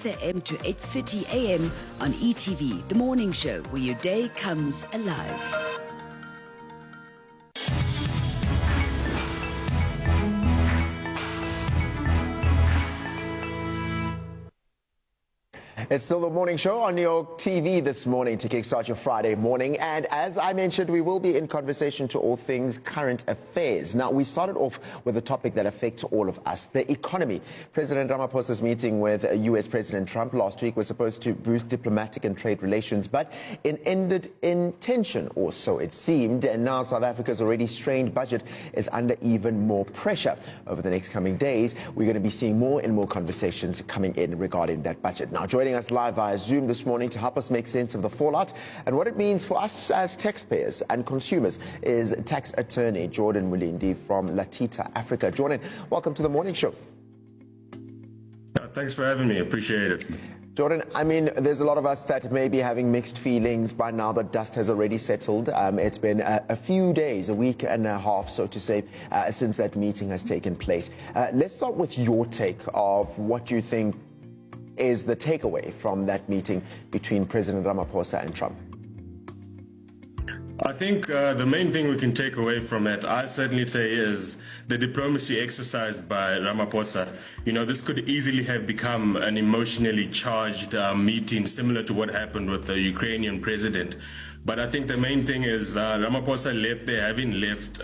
6 a.m. to 8:30 a.m. on eTV, the morning show where your day comes alive. It's still the morning show on your TV this morning to kickstart your Friday morning. And as I mentioned, we will be in conversation to all things current affairs. Now, we started off with a topic that affects all of us, the economy. President Ramaphosa's meeting with US President Trump last week was supposed to boost diplomatic and trade relations, but it ended in tension, or so it seemed. And now South Africa's already strained budget is under even more pressure. Over the next coming days, we're going to be seeing more and more conversations coming in regarding that budget. Now, joining us live via Zoom this morning to help us make sense of the fallout and what it means for us as taxpayers and consumers is tax attorney Jordan Mulindi from Latita Africa. Jordan, welcome to the morning show. Thanks for having me. Appreciate it. Jordan, I mean, there's a lot of us that may be having mixed feelings by now. The dust has already settled. It's been a few days, a week and a half, so to say, since that meeting has taken place. Let's start with your take of what you think is the takeaway from that meeting between President Ramaphosa and Trump. I think the main thing we can take away from it, I certainly say, is the diplomacy exercised by Ramaphosa. You know, this could easily have become an emotionally charged meeting, similar to what happened with the Ukrainian president. But I think the main thing is Ramaphosa left there, having left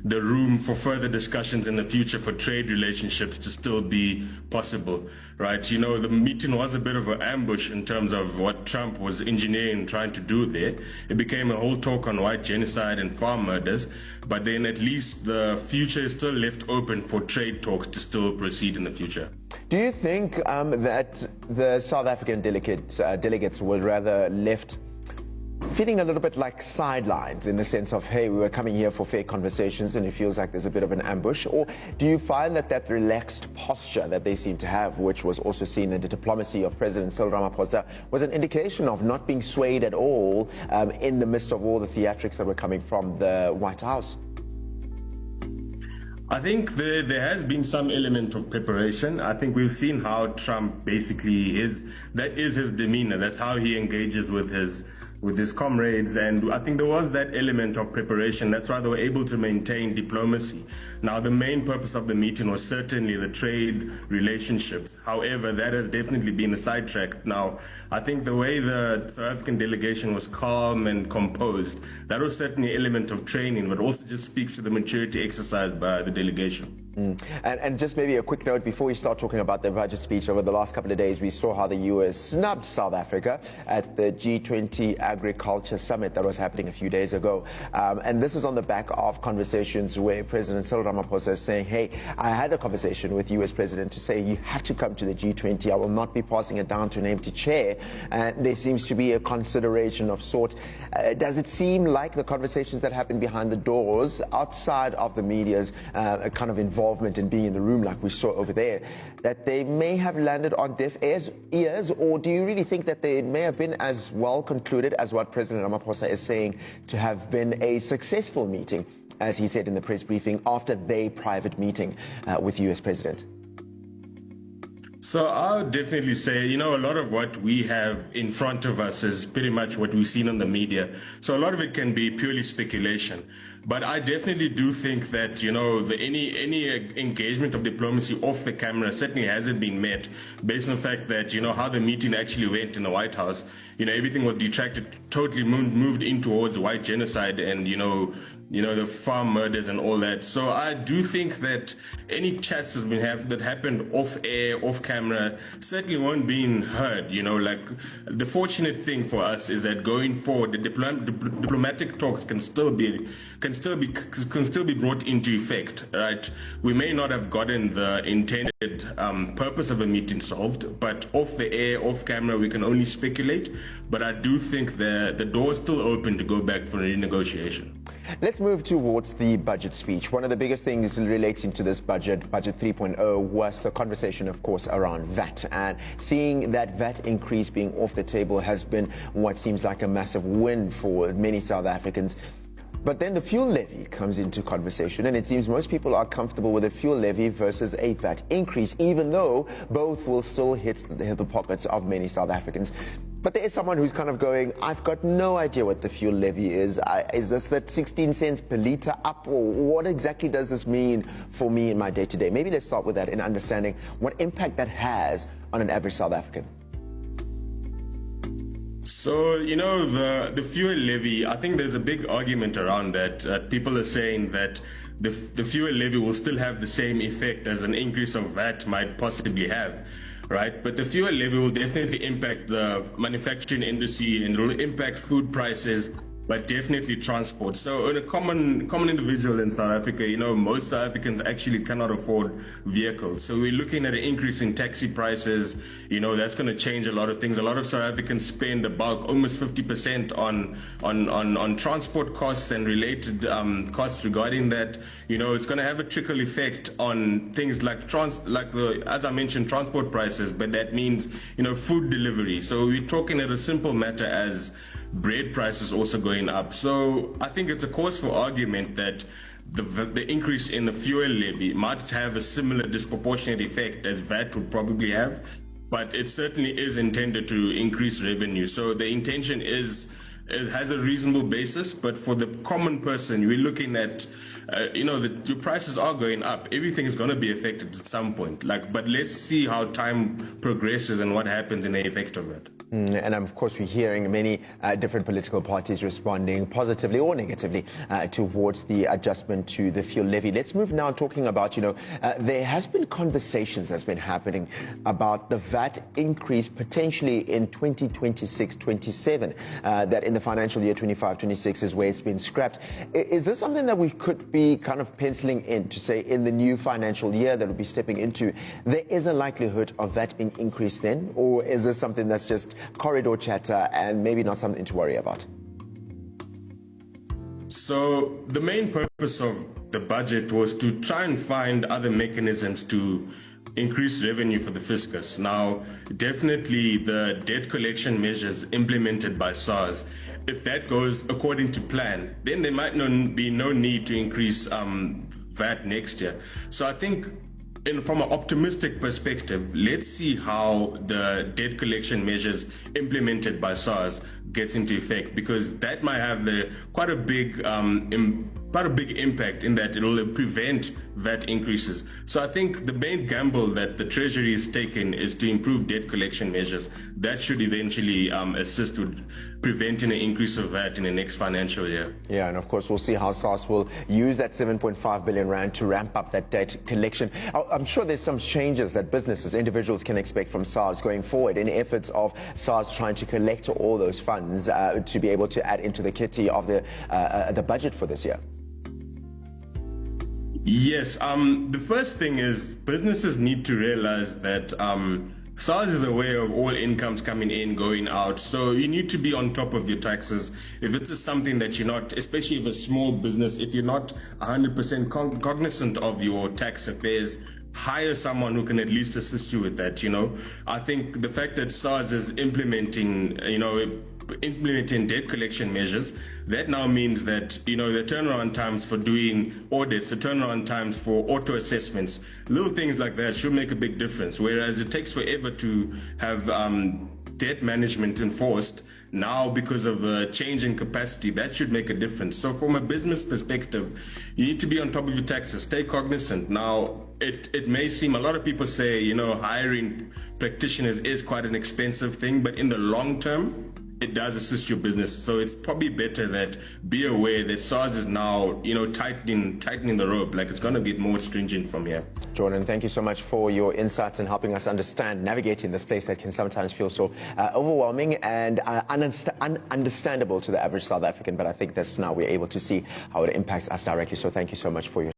the room for further discussions in the future for trade relationships to still be possible, right? You know, the meeting was a bit of an ambush in terms of what Trump was engineering and trying to do there. It became a whole talk on white genocide and farm murders, but then at least the future is still left open for trade talks to still proceed in the future. Do you think that the South African delegates were rather left feeling a little bit like sidelined in the sense of, hey, we were coming here for fair conversations and it feels like there's a bit of an ambush? Or do you find that that relaxed posture that they seem to have, which was also seen in the diplomacy of President Cyril Ramaphosa, was an indication of not being swayed at all in the midst of all the theatrics that were coming from the White House? I think there has been some element of preparation. I think we've seen how Trump basically that is his demeanor. That's how he engages with his comrades, and I think there was that element of preparation. That's why they were able to maintain diplomacy. Now, the main purpose of the meeting was certainly the trade relationships. However, that has definitely been a sidetrack. Now, I think the way the South African delegation was calm and composed, that was certainly an element of training, but also just speaks to the maturity exercised by the delegation. And just maybe a quick note before we start talking about the budget speech. Over the last couple of days, we saw how the US snubbed South Africa at the G20 Agriculture Summit that was happening a few days ago. And this is on the back of conversations where President Cyril Ramaphosa is saying, hey, I had a conversation with US President to say you have to come to the G20. I will not be passing it down to an empty chair. And there seems to be a consideration of sort. Does it seem like the conversations that happen behind the doors, outside of the media's kind of involvement in being in the room like we saw over there, that they may have landed on deaf ears, or do you really think that they may have been as well concluded as what President Ramaphosa is saying to have been a successful meeting, as he said in the press briefing after their private meeting with US President? So I would definitely say, you know, a lot of what we have in front of us is pretty much what we've seen on the media. So a lot of it can be purely speculation. But I definitely do think that, you know, any engagement of diplomacy off the camera certainly hasn't been met based on the fact that, you know, how the meeting actually went in the White House. You know, everything was detracted, totally moved in towards white genocide and, you know, the farm murders and all that. So I do think that any chats that happened off air, off camera, certainly weren't being heard. You know, like the fortunate thing for us is that going forward, the diplomatic talks can still be brought into effect. Right? We may not have gotten the intended purpose of a meeting solved, but off the air, off camera, we can only speculate. But I do think the door is still open to go back for renegotiation. Let's move towards the budget speech. One of the biggest things relating to this budget 3.0, was the conversation, of course, around VAT. And seeing that VAT increase being off the table has been what seems like a massive win for many South Africans. But then the fuel levy comes into conversation, and it seems most people are comfortable with a fuel levy versus a VAT increase, even though both will still hit the pockets of many South Africans. But there is someone who's kind of going, I've got no idea what the fuel levy is. Is this that 16 cents per litre up, or what exactly does this mean for me in my day-to-day? Maybe let's start with that in understanding what impact that has on an average South African. So, the fuel levy, I think there's a big argument around that. People are saying that the fuel levy will still have the same effect as an increase of VAT might possibly have, right? But the fuel levy will definitely impact the manufacturing industry, and it will impact food prices, but definitely transport. So in a common individual in South Africa, most South Africans actually cannot afford vehicles. So we're looking at an increase in taxi prices. That's going to change a lot of things. A lot of South Africans spend a bulk, almost 50% on transport costs and related costs regarding that. It's going to have a trickle effect on things like as I mentioned, transport prices, but that means, food delivery. So we're talking at a simple matter as bread prices also going up. So I think it's a cause for argument that the increase in the fuel levy might have a similar disproportionate effect as VAT would probably have, but it certainly is intended to increase revenue. So the intention it has a reasonable basis, but for the common person, we're looking at, the prices are going up. Everything is going to be affected at some point. But let's see how time progresses and what happens in the effect of it. And of course, we're hearing many different political parties responding positively or negatively towards the adjustment to the fuel levy. Let's move now talking about, there has been conversations that's been happening about the VAT increase potentially in 2026-27, that in the financial year 25-26 is where it's been scrapped. Is this something that we could be kind of penciling in to say in the new financial year that we'll be stepping into, there is a likelihood of that being increased then? Or is this something that's just corridor chatter and maybe not something to worry about? So the main purpose of the budget was to try and find other mechanisms to increase revenue for the fiscus. Now, definitely the debt collection measures implemented by SARS, if that goes according to plan, then there might be no need to increase VAT next year. So I think from an optimistic perspective, let's see how the debt collection measures implemented by SARS gets into effect, because that might have quite a big impact in that it will prevent VAT increases. So I think the main gamble that the Treasury is taking is to improve debt collection measures. That should eventually assist with preventing an increase of VAT in the next financial year. Yeah, and of course we'll see how SARS will use that 7.5 billion rand to ramp up that debt collection. I'm sure there's some changes that businesses, individuals can expect from SARS going forward in efforts of SARS trying to collect all those funds to be able to add into the kitty of the budget for this year. Yes, the first thing is businesses need to realize that SARS is aware of all incomes coming in, going out. So you need to be on top of your taxes. If it's something that you're not, especially if a small business, if you're not 100% cognizant of your tax affairs, hire someone who can at least assist you with that. I think the fact that SARS is implementing debt collection measures, that now means that, the turnaround times for doing audits, the turnaround times for auto assessments, little things like that should make a big difference. Whereas it takes forever to have debt management enforced, now because of the change in capacity, that should make a difference. So from a business perspective, you need to be on top of your taxes, stay cognizant. Now, it may seem, a lot of people say, hiring practitioners is quite an expensive thing, but in the long term, it does assist your business. So it's probably better that be aware that SARS is now, tightening the rope. Like, it's going to get more stringent from here. Jordan, thank you so much for your insights and helping us understand, navigating this place that can sometimes feel so overwhelming and ununderstandable to the average South African. But I think that's now we're able to see how it impacts us directly. So thank you so much for your